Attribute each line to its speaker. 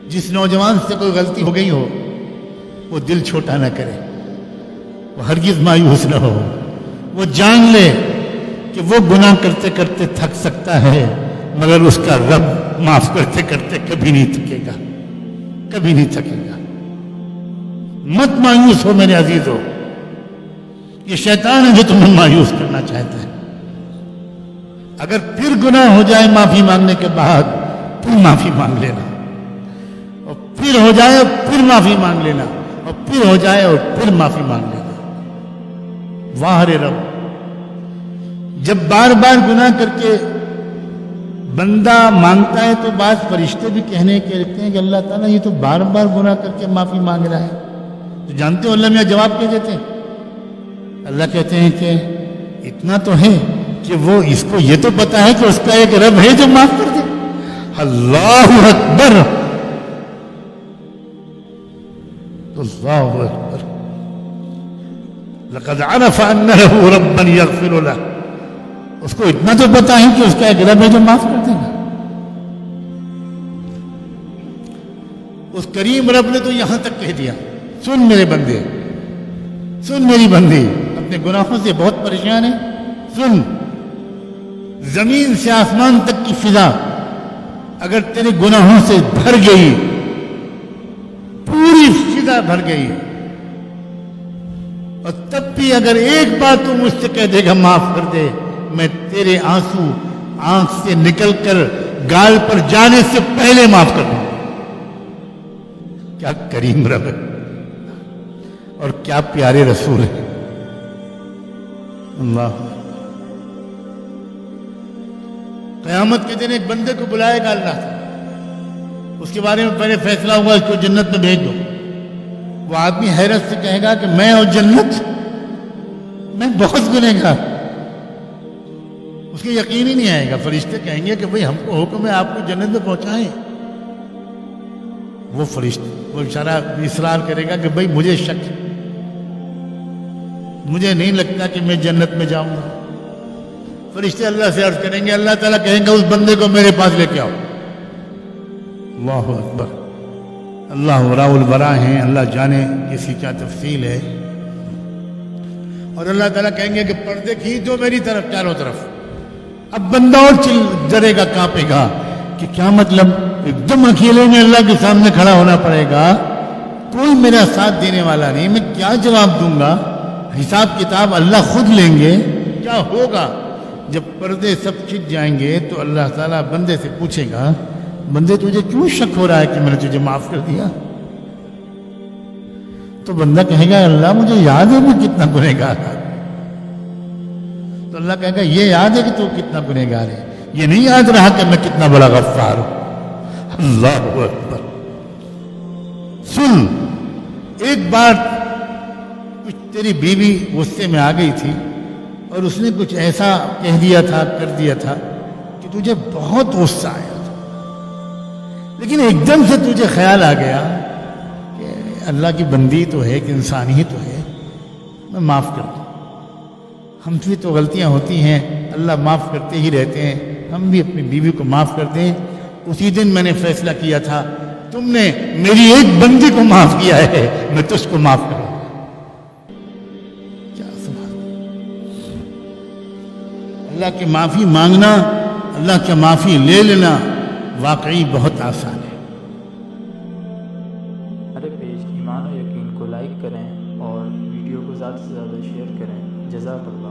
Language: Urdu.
Speaker 1: جس نوجوان سے کوئی غلطی ہو گئی ہو وہ دل چھوٹا نہ کرے، وہ ہرگز مایوس نہ ہو، وہ جان لے کہ وہ گناہ کرتے کرتے تھک سکتا ہے مگر اس کا رب معاف کرتے کرتے کبھی نہیں تھکے گا، کبھی نہیں تھکے گا۔ مت مایوس ہو میرے عزیزو، یہ شیطان ہے جو تمہیں مایوس کرنا چاہتا ہے۔ اگر پھر گناہ ہو جائے معافی مانگنے کے بعد پھر معافی مانگ لینا، اور پھر ہو جائے پھر معافی مانگ لینا، اور پھر ہو جائے اور پھر معافی مانگ لینا۔ واہ رے رب، جب بار بار گناہ کر کے بندہ مانگتا ہے تو بعض فرشتے بھی کہنے کے رکھتے ہیں کہ اللہ تعالیٰ یہ تو بار بار گناہ کر کے معافی مانگ رہا ہے، تو جانتے ہو اللہ میاں جواب کیا دیتے ہیں؟ اللہ کہتے ہیں کہ اتنا تو ہے کہ وہ اس کو یہ تو پتا ہے کہ اس کا ایک رب ہے جو معاف کر دے۔ اللہ اکبر، اللہ اکبر، لقد عرف ان له ربا یغفر له، اس کو اتنا تو پتا ہے کہ اس کا ایک رب ہے جو معاف کر دے گا۔ اس کریم رب نے تو یہاں تک کہہ دیا، سن میرے بندے، سن میری بندی، اپنے گناہوں سے بہت پریشان ہے، سن، زمین سے آسمان تک کی فضا اگر تیرے گناہوں سے بھر گئی، پوری فضا بھر گئی، اور تب بھی اگر ایک بار تو مجھ سے کہہ دے گا معاف کر دے، میں تیرے آنسو آنکھ سے نکل کر گال پر جانے سے پہلے معاف کر دوں۔ کیا کریم رب ہے اور کیا پیارے رسول ہے۔ اللہ، قیامت کے دن ایک بندے کو بلائے گا اللہ، اس کے بارے میں پہلے فیصلہ ہوا اس کو جنت میں بھیج دو۔ وہ آدمی حیرت سے کہے گا کہ میں اور جنت، میں بہت گنہگار، اس کو یقین ہی نہیں آئے گا۔ فرشتے کہیں گے کہ بھئی ہم کو حکم ہے آپ کو جنت میں پہنچائیں۔ وہ فرشتے وہ اشارہ اصرار کرے گا کہ بھئی مجھے شک ہے، مجھے نہیں لگتا کہ میں جنت میں جاؤں گا۔ فرشتے اللہ سے عرض کریں گے، اللہ تعالیٰ کہیں گے اس بندے کو میرے پاس لے کے آؤ۔ اللہ اکبر، اللہ وراء البراء ہیں، اللہ جانے اس کی کیا تفصیل ہے۔ اور اللہ تعالیٰ کہیں گے کہ پردے کھینچ دو میری طرف، چاروں طرف۔ اب بندہ اور ڈرے گا، کانپے گا کہ کیا مطلب، ایک دم اکیلے میں اللہ کے سامنے کھڑا ہونا پڑے گا، کوئی میرا ساتھ دینے والا نہیں، میں کیا جواب دوں گا؟ حساب کتاب اللہ خود لیں گے، کیا ہوگا؟ جب پردے سب چھٹ جائیں گے تو اللہ تعالیٰ بندے سے پوچھے گا، بندے تجھے کیوں شک ہو رہا ہے کہ میں نے تجھے معاف کر دیا؟ تو بندہ کہے گا اللہ مجھے یاد ہے میں کتنا گنہگار ہے۔ تو اللہ کہے گا یہ یاد ہے کہ تو کتنا گنہگار ہے، یہ نہیں یاد رہا کہ میں کتنا بڑا غفار ہوں۔ اللہ اکبر۔ سن، ایک بار کچھ تیری بیوی غصے میں آ گئی تھی اور اس نے کچھ ایسا کہہ دیا تھا، کر دیا تھا کہ تجھے بہت غصہ آیا تھا، لیکن ایک دم سے تجھے خیال آ گیا کہ اللہ کی بندی تو ہے، کہ انسان ہی تو ہے، میں معاف کر دوں۔ ہم سے تو غلطیاں ہوتی ہیں، اللہ معاف کرتے ہی رہتے ہیں، ہم بھی اپنی بیوی کو معاف کر دیں۔ اسی دن میں نے فیصلہ کیا تھا، تم نے میری ایک بندی کو معاف کیا ہے، میں تجھ کو معاف کروں۔ اللہ کی معافی مانگنا، اللہ کی معافی لے لینا واقعی بہت آسان ہے۔
Speaker 2: ہمارے پیج ایمان و یقین کو لائک کریں اور ویڈیو کو زیادہ سے زیادہ شیئر کریں۔ جزاک اللہ۔